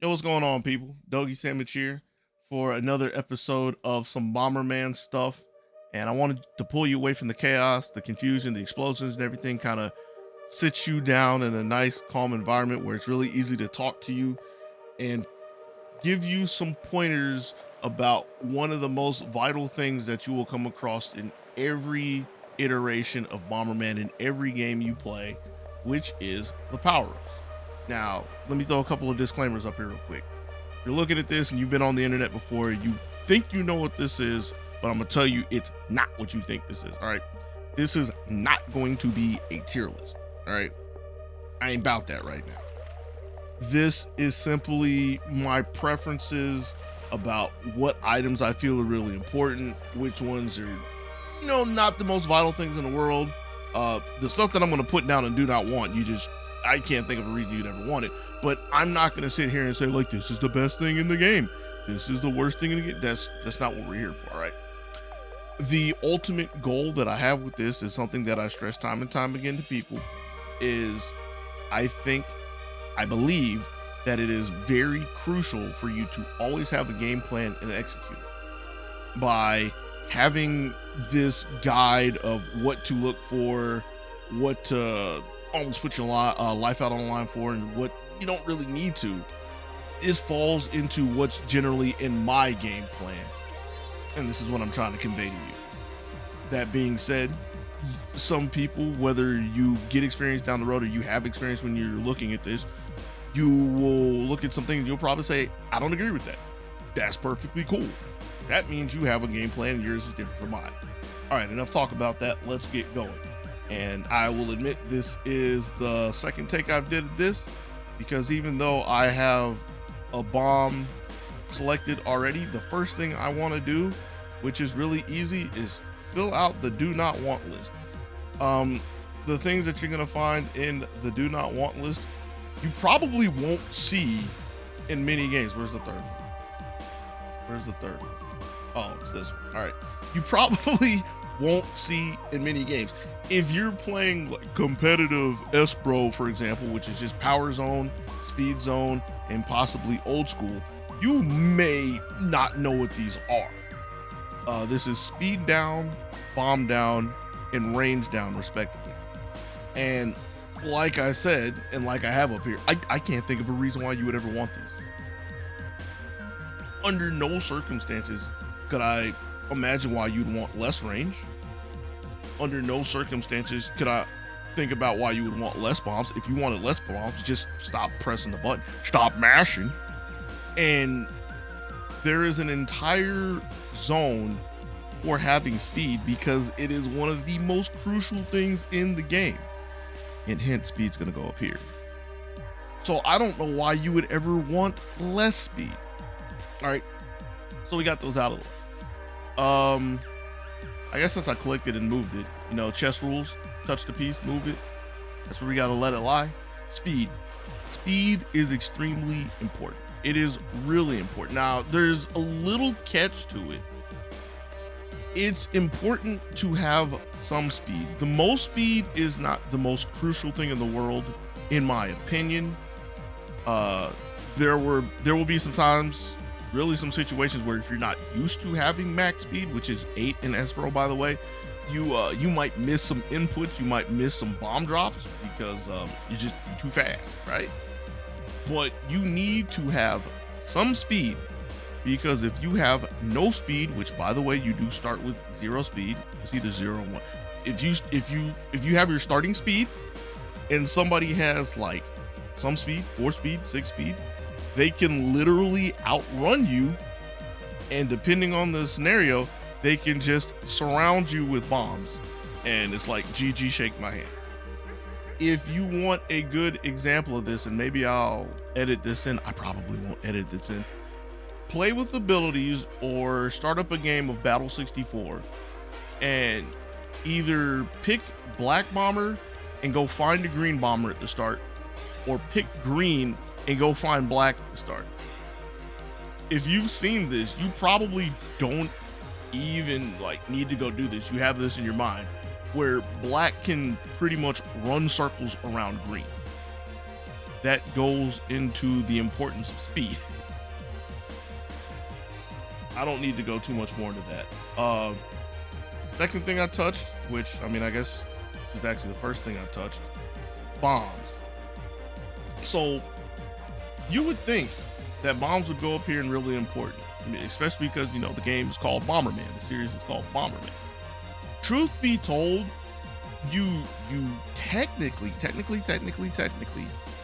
Yo, what's going on, people? Dogysamich here for another episode of some Bomberman stuff. And I wanted to pull you away from the chaos, the confusion, the explosions, and everything. Kind of sit you down in a nice, calm environment where it's really easy to talk to you and give you some pointers about one of the most vital things that you will come across in every iteration of Bomberman in every game you play, which is the power-ups. Now, let me throw a couple of disclaimers up here real quick. You're looking at this and you've been on the internet before, you think you know what this is, but I'm gonna tell you it's not what you think this is. All right, this is not going to be a tier list. All right, I ain't about that right now. This is simply my preferences about what items I feel are really important, which ones are, not the most vital things in the world. The stuff that I'm going to put down and do not want, I can't think of a reason you'd ever want it. But I'm not going to sit here and say, like, this is the best thing in the game, this is the worst thing in the game. That's not what we're here for. All right. The ultimate goal that I have with this is something that I stress time and time again to people is I believe that it is very crucial for you to always have a game plan and execute it. By having this guide of what to look for, what to almost put your life out on the line for, and what you don't really need to, this falls into what's generally in my game plan. And this is what I'm trying to convey to you. That being said, some people, whether you get experience down the road or you have experience when you're looking at this, you will look at something and you'll probably say, I don't agree with that. That's perfectly cool. That means you have a game plan and yours is different from mine. All right, enough talk about that. Let's get going. And I will admit this is the second take I've did this, because even though I have a bomb selected already, the first thing I want to do, which is really easy, is fill out the do not want list. The things that you're going to find in the do not want list, you probably won't see in many games. Where's the third one? Where's the third one? Oh, it's this one. All right. You probably won't see in many games. If you're playing like competitive SBRO, for example, which is just power zone, speed zone, and possibly old school, you may not know what these are. This is speed down, bomb down, and range down, respectively. And like I said, and like I have up here, I can't think of a reason why you would ever want these. Under no circumstances could I imagine why you'd want less range. Under no circumstances could I think about why you would want less bombs. If you wanted less bombs, just stop pressing the button, stop mashing. And there is an entire zone for having speed, because it is one of the most crucial things in the game. And hence, speed's gonna go up here. So I don't know why you would ever want less speed. All right, so we got those out of the way. I guess since I collected and moved it, chess rules, touch the piece, move it. That's where we gotta let it lie. Speed is extremely important. It is really important. Now, there's a little catch to it. It's important to have some speed. The most speed is not the most crucial thing in the world, in my opinion. There will be some times, really some situations, where if you're not used to having max speed, which is 8 in SBRO, by the way, you might miss some inputs, you might miss some bomb drops because you're just too fast, right? But you need to have some speed, because if you have no speed, which by the way you do start with 0 speed, it's either 0 or 1. If you have your starting speed and somebody has like some speed, 4 speed, 6 speed, they can literally outrun you, and depending on the scenario, they can just surround you with bombs, and it's like GG, shake my hand. If you want a good example of this, and maybe I'll edit this in, I probably won't edit this in, play with abilities or start up a game of Battle 64 and either pick Black Bomber and go find a Green Bomber at the start, or pick Green and go find Black at the start. If you've seen this, you probably don't even need to go do this. You have this in your mind, where Black can pretty much run circles around Green. that goes into the importance of speed. I don't need to go too much more into that. Second thing I touched, which, I mean, I guess this is actually the first thing I touched, bombs. So you would think that bombs would go up here and really important, I mean, especially because, you know, the game is called Bomberman. The series is called Bomberman. Truth be told, you technically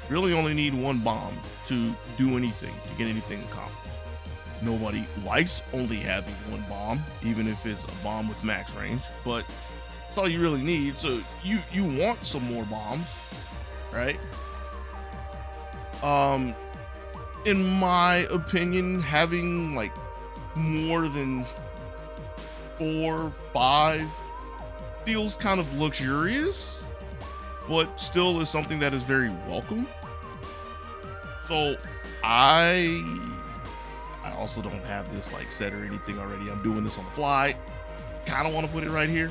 really only need one bomb to do anything, to get anything accomplished. Nobody likes only having one bomb, even if it's a bomb with max range, but that's all you really need. So you want some more bombs, right? In my opinion, having like more than 4, 5 feels kind of luxurious, but still is something that is very welcome. So I also don't have this like set or anything already. I'm doing this on the fly. Kind of want to put it right here.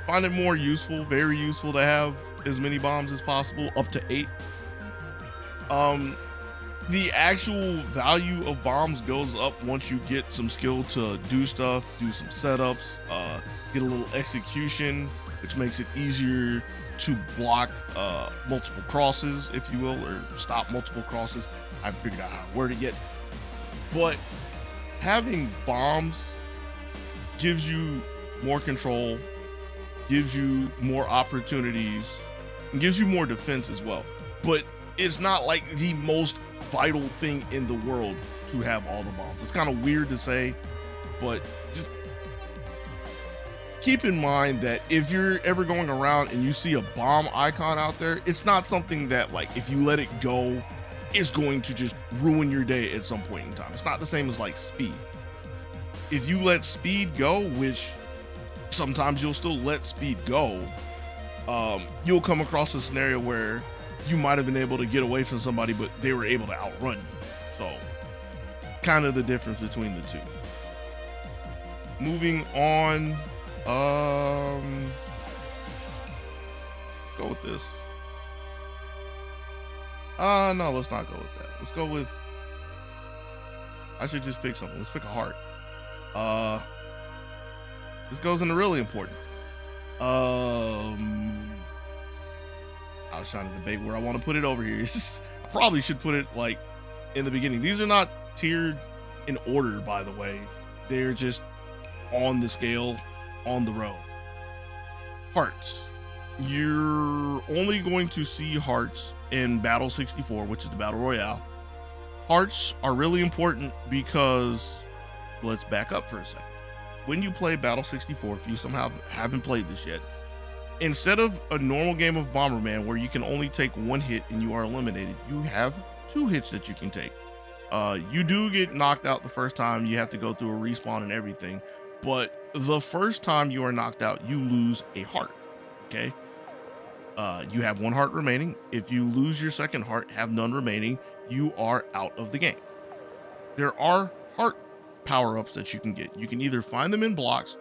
Find it more useful, very useful to have as many bombs as possible, up to 8. The actual value of bombs goes up once you get some skill to do stuff, do some setups, get a little execution, which makes it easier to block multiple crosses, if you will, or stop multiple crosses. I haven't figured out how to word it yet. But having bombs gives you more control, gives you more opportunities, and gives you more defense as well. But it's not like the most vital thing in the world to have all the bombs. It's kind of weird to say, but just keep in mind that if you're ever going around and you see a bomb icon out there, it's not something that, like, if you let it go, is going to just ruin your day at some point in time. It's not the same as like speed. If you let speed go, which sometimes you'll still let speed go, you'll come across a scenario where you might have been able to get away from somebody, but they were able to outrun you. So kind of the difference between the two. Moving on, go with this. No, let's not go with that. Let's go with, I should just pick something. Let's pick a heart. This goes into really important. I was trying to debate where I want to put it over here. It's just, I probably should put it like in the beginning. These are not tiered in order, by the way. They're just on the scale, on the row. Hearts. You're only going to see hearts in Battle 64, which is the Battle Royale. Hearts are really important because, let's back up for a second. When you play Battle 64, if you somehow haven't played this yet, instead of a normal game of Bomberman where you can only take 1 hit and you are eliminated, you have 2 hits that you can take. You do get knocked out the first time. You have to go through a respawn and everything, but the first time you are knocked out, you lose a heart. Okay. You have 1 heart remaining. If you lose your second heart, have none remaining, you are out of the game. There are heart power-ups that you can get. You can either find them in blocks,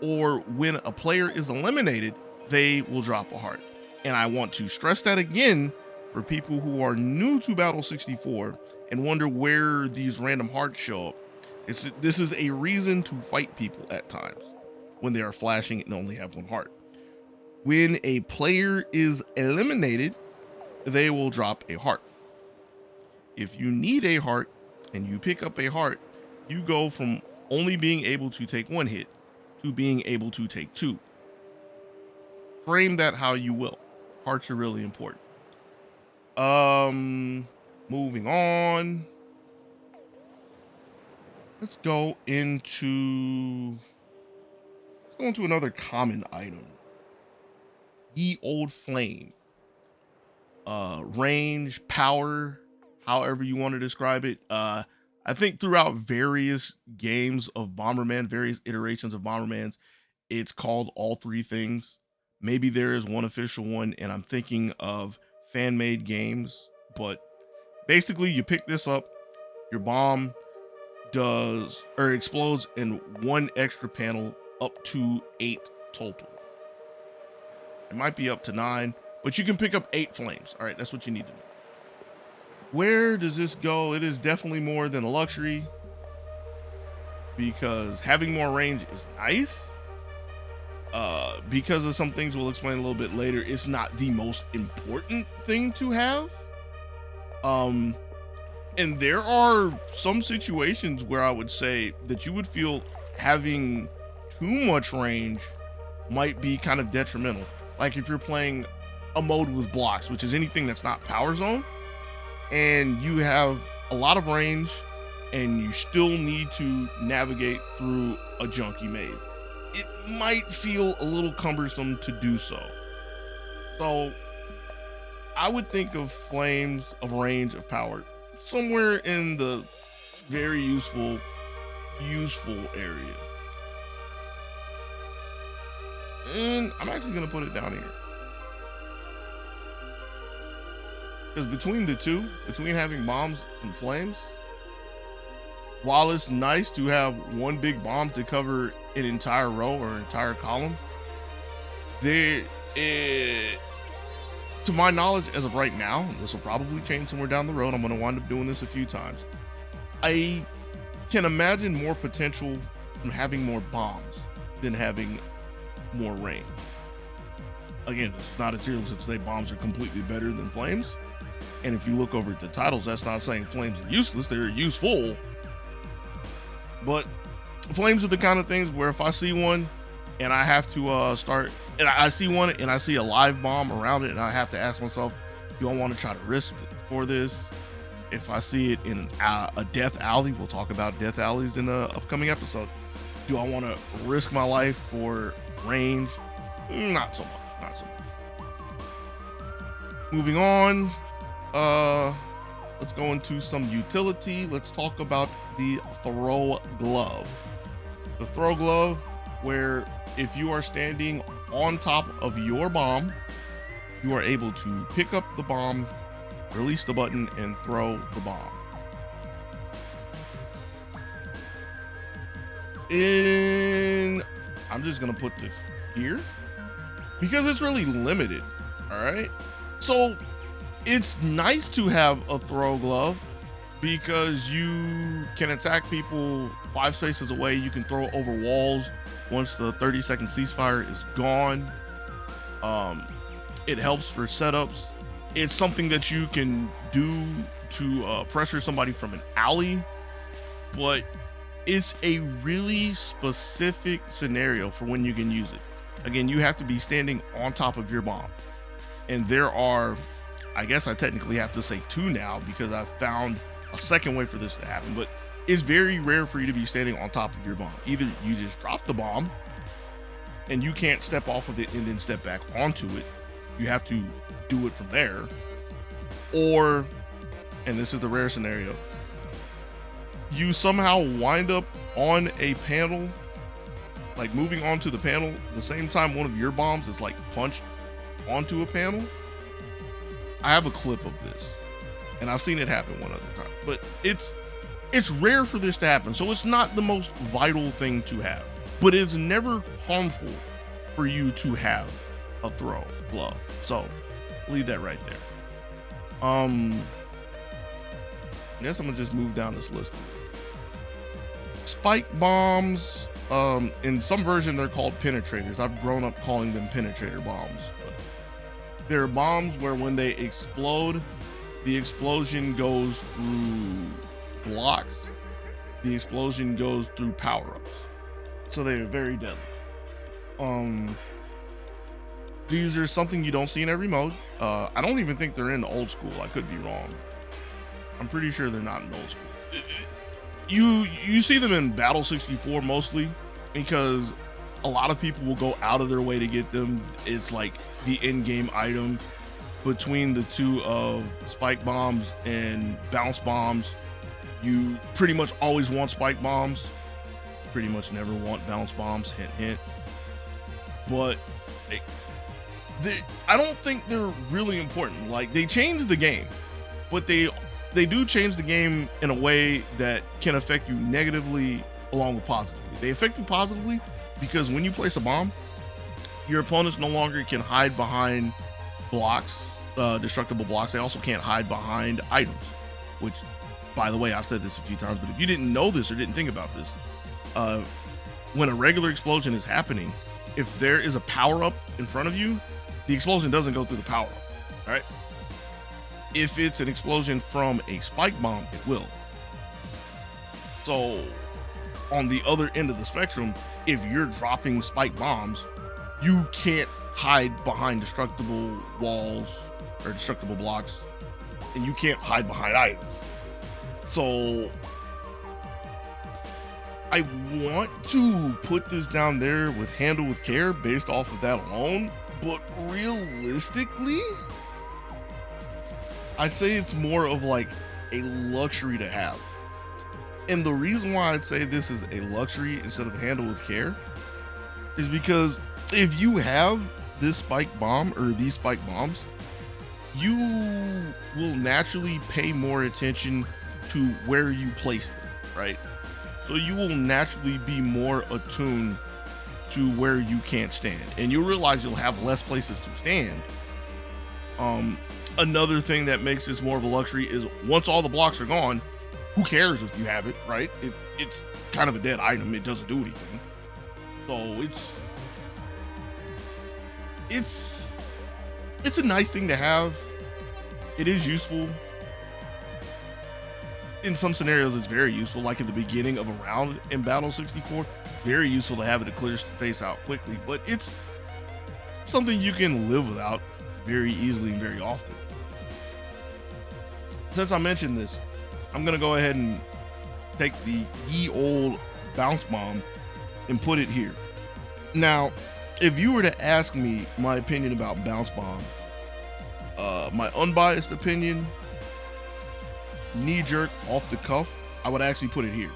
or when a player is eliminated, they will drop a heart. And I want to stress that again for people who are new to Battle 64 and wonder where these random hearts show up. This is a reason to fight people at times when they are flashing and only have 1 heart. When a player is eliminated, they will drop a heart. If you need a heart and you pick up a heart, you go from only being able to take 1 hit to being able to take 2. Frame that how you will. Hearts are really important. Moving on. Let's go into another common item. Ye Old Flame. Range, power, however you want to describe it. I think throughout various games of Bomberman, various iterations of Bombermans, it's called all 3 things. Maybe there is one official one, and I'm thinking of fan-made games, but basically you pick this up, your bomb does, or explodes in 1 extra panel, up to 8 total. It might be up to 9, but you can pick up 8 flames. All right, that's what you need to know. Where does this go? It is definitely more than a luxury, because having more range is nice. Because of some things we'll explain a little bit later, it's not the most important thing to have. And there are some situations where I would say that you would feel having too much range might be kind of detrimental. Like if you're playing a mode with blocks, which is anything that's not power zone, and you have a lot of range and you still need to navigate through a junky maze, it might feel a little cumbersome to do so. So I would think of flames of range of power somewhere in the very useful area. And I'm actually gonna put it down here, because between the two, between having bombs and flames, while it's nice to have one big bomb to cover an entire row or entire column, there, to my knowledge, as of right now, this will probably change somewhere down the road. I'm going to wind up doing this a few times. I can imagine more potential from having more bombs than having more range. Again, it's not as serious as to say bombs are completely better than flames. And if you look over at the titles, that's not saying flames are useless. They're useful. But flames are the kind of things where if I see one and I have to start, and I see one and I see a live bomb around it, and I have to ask myself, do I want to try to risk for this? If I see it in a death alley, we'll talk about death alleys in an upcoming episode. Do I want to risk my life for range? Not so much, not so much. Moving on, let's go into some utility. Let's talk about the throw glove. The throw glove, where if you are standing on top of your bomb, you are able to pick up the bomb, release the button, and throw the bomb. And I'm just gonna put this here because it's really limited. All right, so it's nice to have a throw glove because you can attack people 5 spaces away. You can throw over walls once the 30-second ceasefire is gone. It helps for setups. It's something that you can do to pressure somebody from an alley, but it's a really specific scenario for when you can use it. Again, you have to be standing on top of your bomb. And there are, I guess I technically have to say 2 now because I found a second way for this to happen, but it's very rare for you to be standing on top of your bomb. Either you just drop the bomb and you can't step off of it and then step back onto it. You have to do it from there. Or, and this is the rare scenario, you somehow wind up on a panel, like moving onto the panel the same time one of your bombs is like punched onto a panel. I have a clip of this and I've seen it happen one other time, but it's rare for this to happen. So it's not the most vital thing to have, but it's never harmful for you to have a throw glove. So leave that right there. I guess I'm gonna just move down this list. Spike bombs, in some version they're called penetrators. I've grown up calling them penetrator bombs, but they're bombs where when they explode, the explosion goes through blocks, the explosion goes through power-ups, so they are very deadly. These are something you don't see in every mode. I don't even think they're in old school. I could be wrong. I'm pretty sure they're not in old school. You see them in Battle 64 mostly because a lot of people will go out of their way to get them. It's like the in-game item. Between the two of spike bombs and bounce bombs, you pretty much always want spike bombs, pretty much never want bounce bombs, hint hint. But I don't think they're really important. Like, they changed the game, but they do change the game in a way that can affect you negatively along with positively. They affect you positively because when you place a bomb, your opponents no longer can hide behind blocks, destructible blocks. They also can't hide behind items. which, by the way, I've said this a few times, but if you didn't know this or didn't think about this, when a regular explosion is happening, if there is a power up in front of you, the explosion doesn't go through the power up. All right. If it's an explosion from a spike bomb, it will. So on the other end of the spectrum, if you're dropping spike bombs, you can't hide behind destructible walls or destructible blocks, and you can't hide behind items. So I want to put this down there with handle with care based off of that alone, but realistically, I'd say it's more of like a luxury to have. And the reason why I'd say this is a luxury instead of handle with care is because if you have this spike bomb or these spike bombs, you will naturally pay more attention to where you place them, right? So you will naturally be more attuned to where you can't stand, and you'll realize you'll have less places to stand. Another thing that makes this more of a luxury is once all the blocks are gone, who cares if you have it, right? It's kind of a dead item. It doesn't do anything. So it's a nice thing to have. It is useful. In some scenarios, it's very useful, like at the beginning of a round in Battle 64. Very useful to have it to clear space out quickly, but it's something you can live without very easily and very often. Since I mentioned this, I'm gonna go ahead and take the ye old bounce bomb and put it here. Now, if you were to ask me my opinion about bounce bomb, my unbiased opinion, knee jerk off the cuff, I would actually put it here.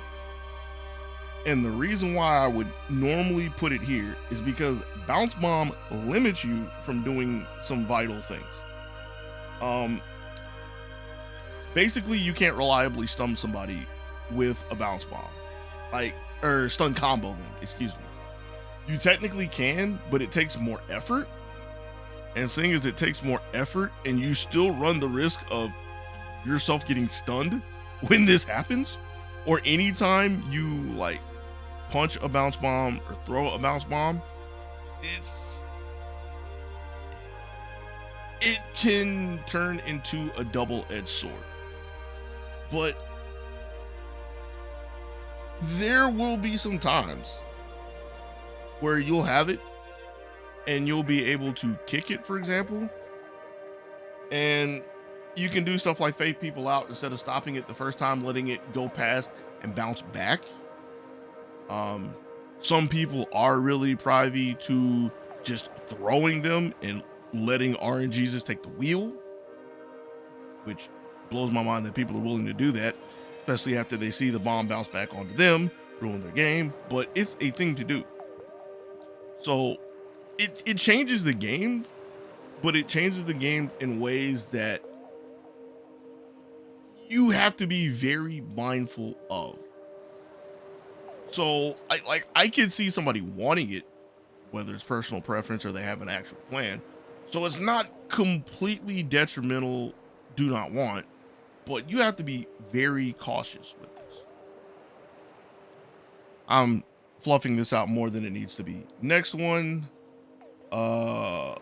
And the reason why I would normally put it here is because bounce bomb limits you from doing some vital things. Basically, you can't reliably stun somebody with a bounce bomb, or stun combo them, excuse me. You technically can, but it takes more effort. And seeing as it takes more effort and you still run the risk of yourself getting stunned when this happens, or anytime you like punch a bounce bomb or throw a bounce bomb, it can turn into a double-edged sword. But there will be some times where you'll have it and you'll be able to kick it, for example, and you can do stuff like fake people out instead of stopping it the first time, letting it go past and bounce back. Some people are really privy to just throwing them and letting RNGesus take the wheel, which blows my mind that people are willing to do that, especially after they see the bomb bounce back onto them, ruin their game, but it's a thing to do. So it changes the game, but it changes the game in ways that you have to be very mindful of. So I can see somebody wanting it, whether it's personal preference or they have an actual plan. So it's not completely detrimental, do not want, but you have to be very cautious with this. I'm fluffing this out more than it needs to be. Next one, I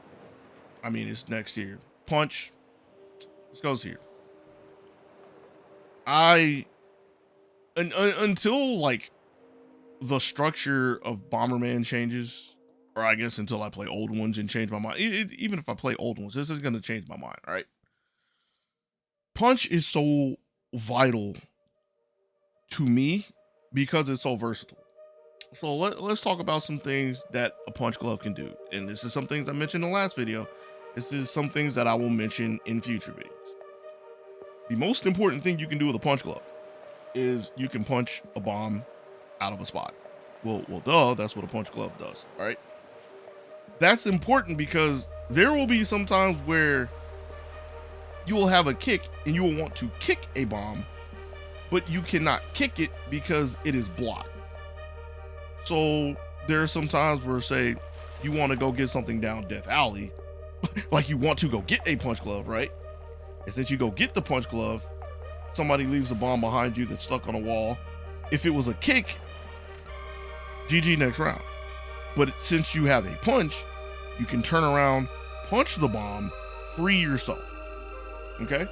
mean, it's next here. Punch. This goes here. Until like the structure of Bomberman changes, or I guess until I play old ones and change my mind. Even if I play old ones, this is going to change my mind, all right? Punch is so vital to me because it's so versatile. So let's talk about some things that a punch glove can do. And this is some things I mentioned in the last video. This is some things that I will mention in future videos. The most important thing you can do with a punch glove is you can punch a bomb out of a spot. Well, duh, that's what a punch glove does, all right? That's important because there will be some times where you will have a kick and you will want to kick a bomb, but you cannot kick it because it is blocked. So there are some times where, say, you want to go get something down Death Alley, like you want to go get a punch glove, right? And since you go get the punch glove, somebody leaves a bomb behind you that's stuck on a wall. If it was a kick, GG next round. But since you have a punch, you can turn around, punch the bomb, free yourself. Okay?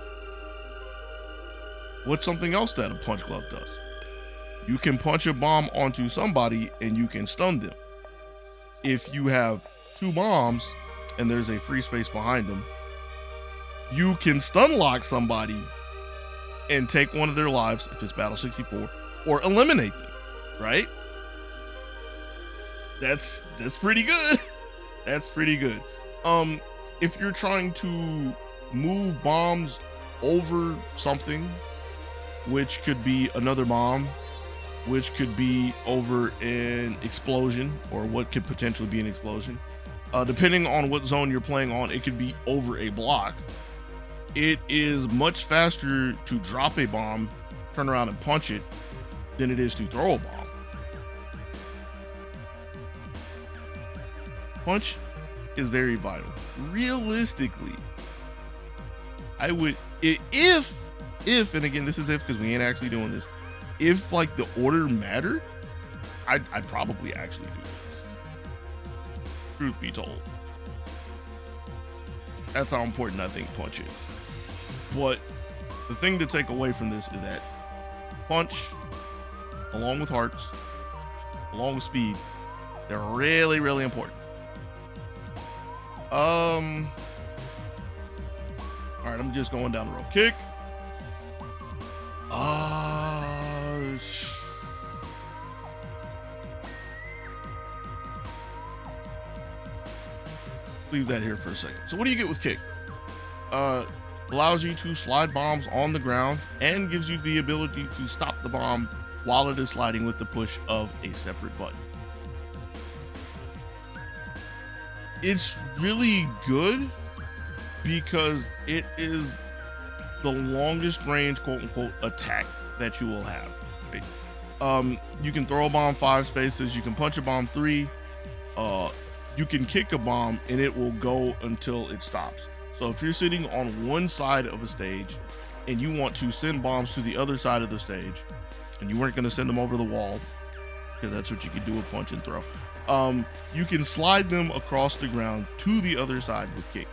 What's something else that a punch glove does? You can punch a bomb onto somebody and you can stun them. If you have 2 bombs and there's a free space behind them, you can stun lock somebody and take one of their lives if it's Battle 64, or eliminate them, right? That's pretty good. That's pretty good. If you're trying to move bombs over something, which could be another bomb, which could be over an explosion, or what could potentially be an explosion, depending on what zone you're playing on, it could be over a block. It is much faster to drop a bomb, turn around and punch it, than it is to throw a bomb. Punch is very vital. Realistically, I would, if, and again, this is if, because we ain't actually doing this, if like the order mattered, I'd probably actually do this. Truth be told. That's how important I think punch is. But the thing to take away from this is that punch, along with hearts, along with speed, they're really, really important. All right, I'm just going down the road. Kick. Leave that here for a second. So what do you get with kick? Allows you to slide bombs on the ground and gives you the ability to stop the bomb while it is sliding with the push of a separate button. It's really good because it is the longest range, quote unquote, attack that you will have. Right? You can throw a bomb 5 spaces, you can punch a bomb 3, you can kick a bomb and it will go until it stops. So if you're sitting on one side of a stage and you want to send bombs to the other side of the stage, and you weren't going to send them over the wall, because that's what you can do with punch and throw, you can slide them across the ground to the other side with kick.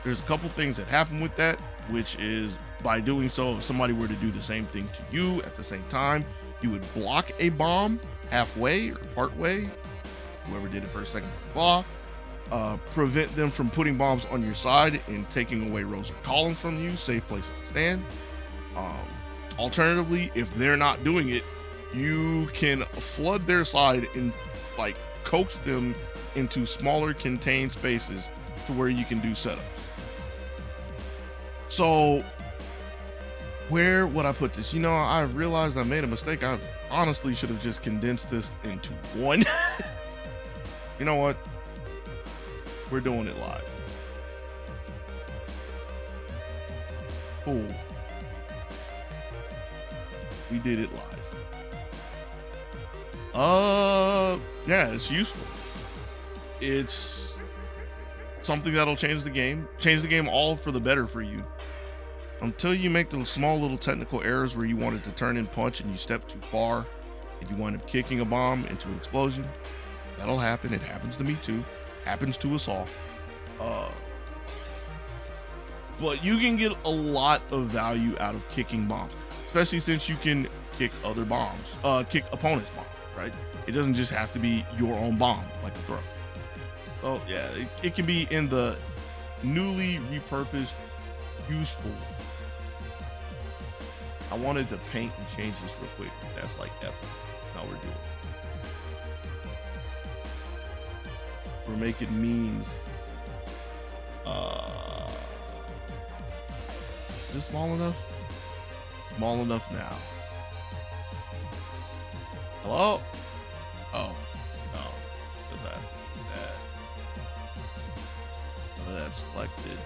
There's a couple things that happen with that, which is by doing so, if somebody were to do the same thing to you at the same time, you would block a bomb halfway or part way, whoever did it first, second, blah. Prevent them from putting bombs on your side and taking away rows of columns from you, safe places to stand. Alternatively, if they're not doing it, you can flood their side and like coax them into smaller contained spaces to where you can do setups. So where would I put this? You know, I realized I made a mistake. I honestly should have just condensed this into one. You know what? We're doing it live. Cool. We did it live. Yeah, it's useful. It's something that'll change the game all for the better for you. Until you make the small little technical errors where you wanted to turn and punch and you step too far and you wind up kicking a bomb into an explosion. That'll happen. It happens to me too. Happens to us all. But you can get a lot of value out of kicking bombs, especially since you can kick other bombs, kick opponents' bombs, right? It doesn't just have to be your own bomb, like a throw. So yeah, it can be in the newly repurposed, useful. I wanted to paint and change this real quick. That's like effort. How we're doing. We're making memes. Is this small enough? Small enough now. Hello? Oh, no. Look at that. That's selected.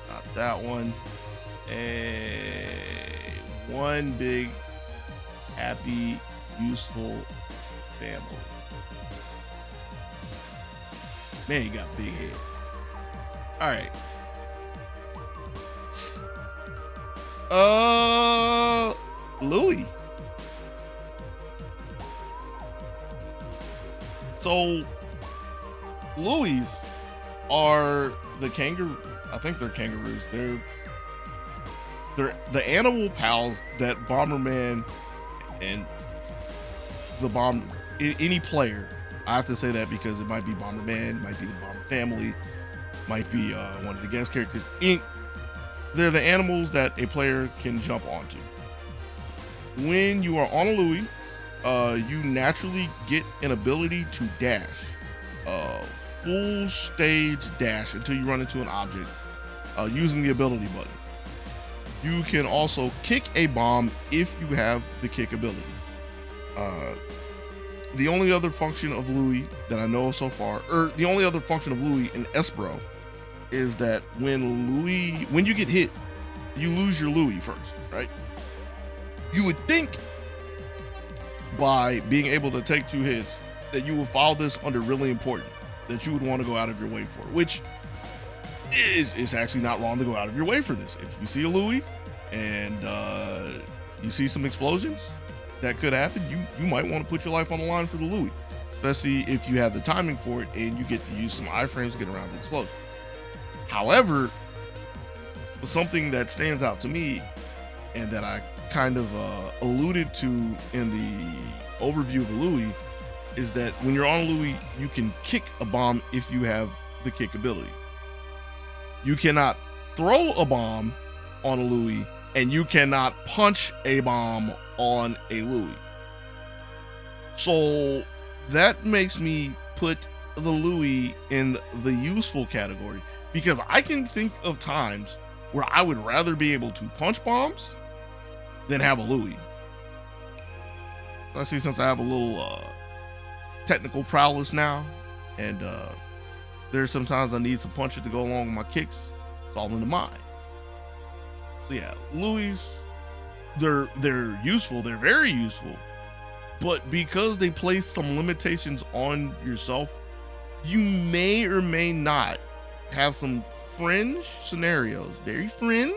Not that one. One big, happy, useful family. Man, you got big head. All right. Louis. So Louies are the kangaroo. I think they're kangaroos. They're the animal pals that Bomberman and any player. I have to say that because it might be Bomberman, might be the Bomber family, might be one of the guest characters. They're the animals that a player can jump onto. When you are on a Louis, you naturally get an ability to dash, full stage dash until you run into an object using the ability button. You can also kick a bomb if you have the kick ability. The only other function of Louis that I know of so far, or the only other function of Louis in SBRO, is that when you get hit, you lose your Louis first, right? You would think by being able to take 2 hits that you will file this under really important, that you would want to go out of your way for, which is actually not wrong to go out of your way for this. If you see a Louis and you see some explosions that could happen, you might want to put your life on the line for the Louis, especially if you have the timing for it and you get to use some iframes to get around the explosion. However, something that stands out to me and that I kind of alluded to in the overview of a Louis is that when you're on a Louis, you can kick a bomb if you have the kick ability. You cannot throw a bomb on a Louis, and you cannot punch a bomb on a Louis. So that makes me put the Louis in the useful category, because I can think of times where I would rather be able to punch bombs than have a Louis. I see, since I have a little technical prowess now, and there's sometimes I need some punches to go along with my kicks. It's all in the mind. So yeah, Louis, they're useful. They're very useful, but because they place some limitations on yourself, you may or may not have some fringe scenarios, very fringe,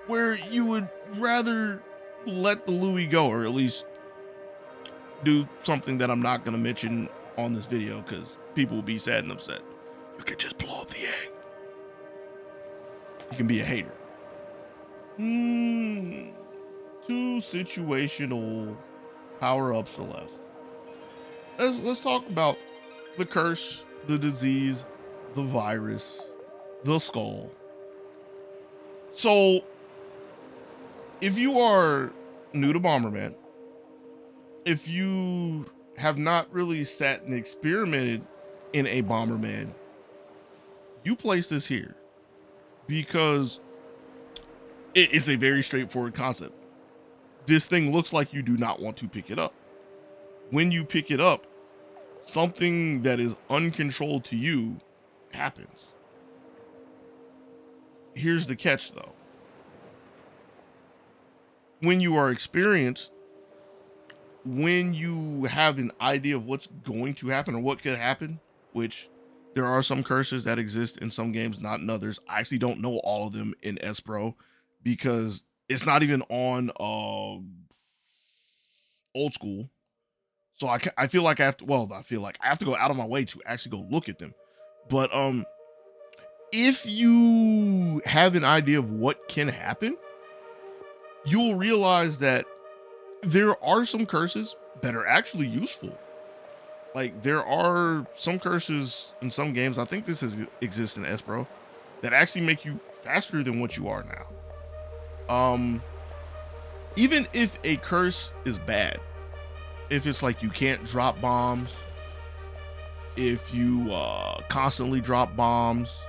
where you would rather let the Louis go, or at least do something that I'm not going to mention on this video because people will be sad and upset. You can just blow up the egg. You can be a hater. 2 situational power-ups are left. Let's talk about the curse, the disease, the virus, the skull. So, if you are new to Bomberman, if you have not really sat and experimented in a Bomberman, you place this here because it's a very straightforward concept. This thing looks like you do not want to pick it up. When you pick it up, something that is uncontrolled to you happens. Here's the catch though. When you are experienced, when you have an idea of what's going to happen or what could happen, which there are some curses that exist in some games, not in others. I actually don't know all of them in SBRO because it's not even on old school. So I feel like I have to go out of my way to actually go look at them. But if you have an idea of what can happen, you'll realize that there are some curses that are actually useful. Like, there are some curses in some games, I think this exists in SBRO, that actually make you faster than what you are now. Even if a curse is bad, if it's like you can't drop bombs, if you constantly drop bombs,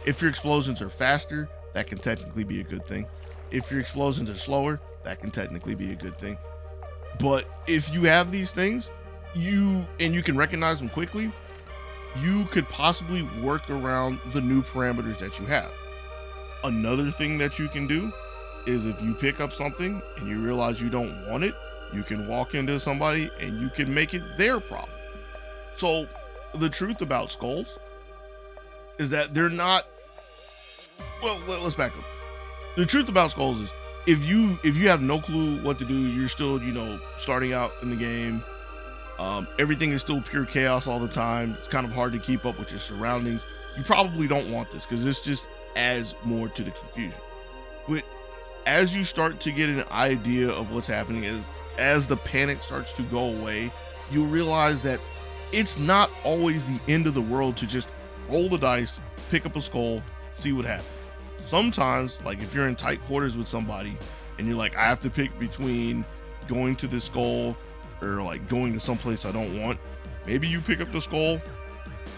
if your explosions are faster, that can technically be a good thing. If your explosions are slower, that can technically be a good thing. But if you have these things, you can recognize them quickly, you could possibly work around the new parameters that you have. Another thing that you can do is if you pick up something and you realize you don't want it, you can walk into somebody and you can make it their problem. So the truth about skulls is that they're not well, let's back up. The truth about skulls is if you have no clue what to do, you're still, starting out in the game. Everything is still pure chaos all the time. It's kind of hard to keep up with your surroundings. You probably don't want this because this just adds more to the confusion. But as you start to get an idea of what's happening, as the panic starts to go away, you'll realize that it's not always the end of the world to just roll the dice, pick up a skull, see what happens. Sometimes, like if you're in tight quarters with somebody and you're like, I have to pick between going to the skull or like going to someplace I don't want, maybe you pick up the skull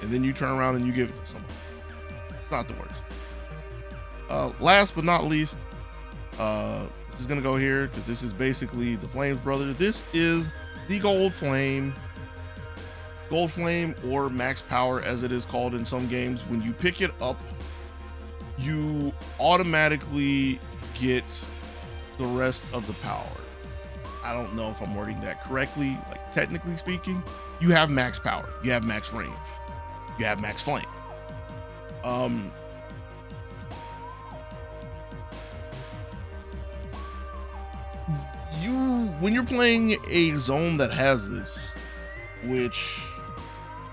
and then you turn around and you give it to somebody. It's not the worst. Last but not least, this is gonna go here because this is basically the Flames brother. This is the Gold Flame, or Max Power as it is called in some games. When you pick it up, you automatically get the rest of the power. I don't know if I'm wording that correctly. Like technically speaking, you have max power, you have max range, you have max flame. When you're playing a zone that has this, which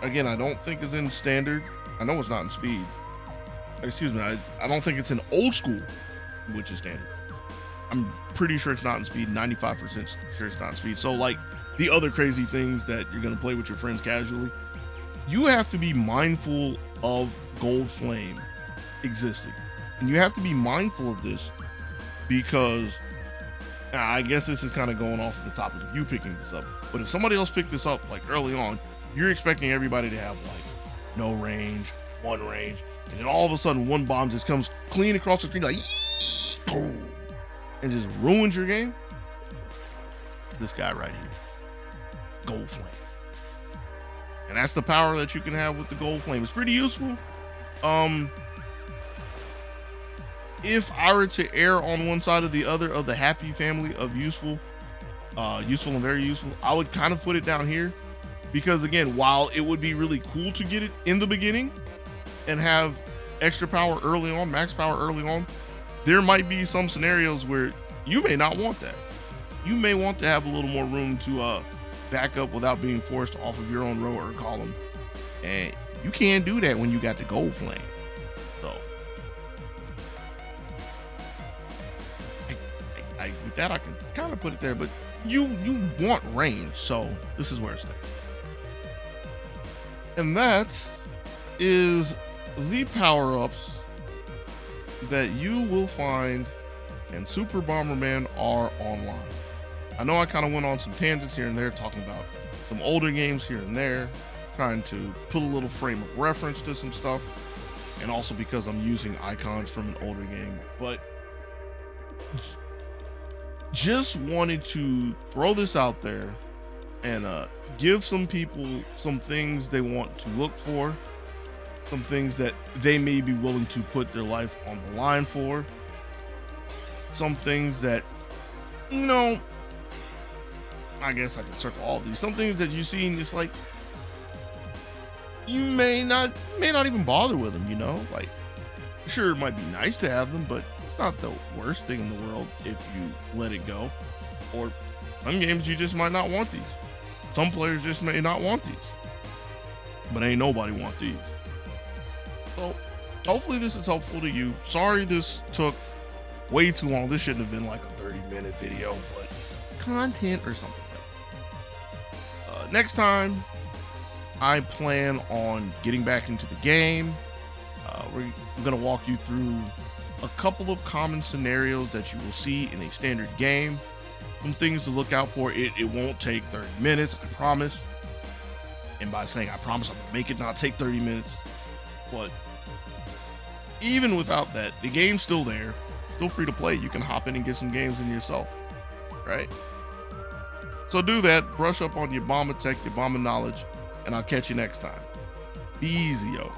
again, I don't think is in standard. I know it's not in speed. Excuse me, I don't think it's in old school, which is standard. I'm pretty sure it's not in speed, 95% sure it's not in speed. So like the other crazy things that you're gonna play with your friends casually, you have to be mindful of Gold Flame existing. And you have to be mindful of this because I guess this is kind of going off of the topic of you picking this up. But if somebody else picked this up like early on, you're expecting everybody to have like no range, one range, and then all of a sudden one bomb just comes clean across the screen like boom, and just ruins your game. This guy right here, Gold Flame. And that's the power that you can have with the Gold Flame. It's pretty useful. If I were to err on one side or the other of the happy family of useful and very useful, I would kind of put it down here because again, while it would be really cool to get it in the beginning and have extra power early on, max power early on, there might be some scenarios where you may not want that. You may want to have a little more room to back up without being forced off of your own row or column. And you can't do that when you got the Gold Flame. So with that, I can kind of put it there, but you want range, so this is where it stays. And that is the power-ups that you will find in Super Bomberman R Online. I know I kind of went on some tangents here and there, talking about some older games here and there, trying to put a little frame of reference to some stuff, and also because I'm using icons from an older game. But just wanted to throw this out there and give some people some things they want to look for, some things that they may be willing to put their life on the line for, some things that, I guess I can circle all of these. Some things that you see and it's like, you may not even bother with them, like, sure, it might be nice to have them, but it's not the worst thing in the world if you let it go. Or some games you just might not want these. Some players just may not want these, but ain't nobody want these. So hopefully this is helpful to you. Sorry this took way too long. This shouldn't have been like a 30-minute video, but content or something like that. Next time, I plan on getting back into the game. We're going to walk you through a couple of common scenarios that you will see in a standard game. Some things to look out for. It won't take 30 minutes, I promise. And by saying I promise, I'm going to make it not take 30 minutes. But even without that, the game's still there. Still free to play. You can hop in and get some games in yourself, right? So do that. Brush up on your bomber tech, your bomber knowledge, and I'll catch you next time. Be easy, yo.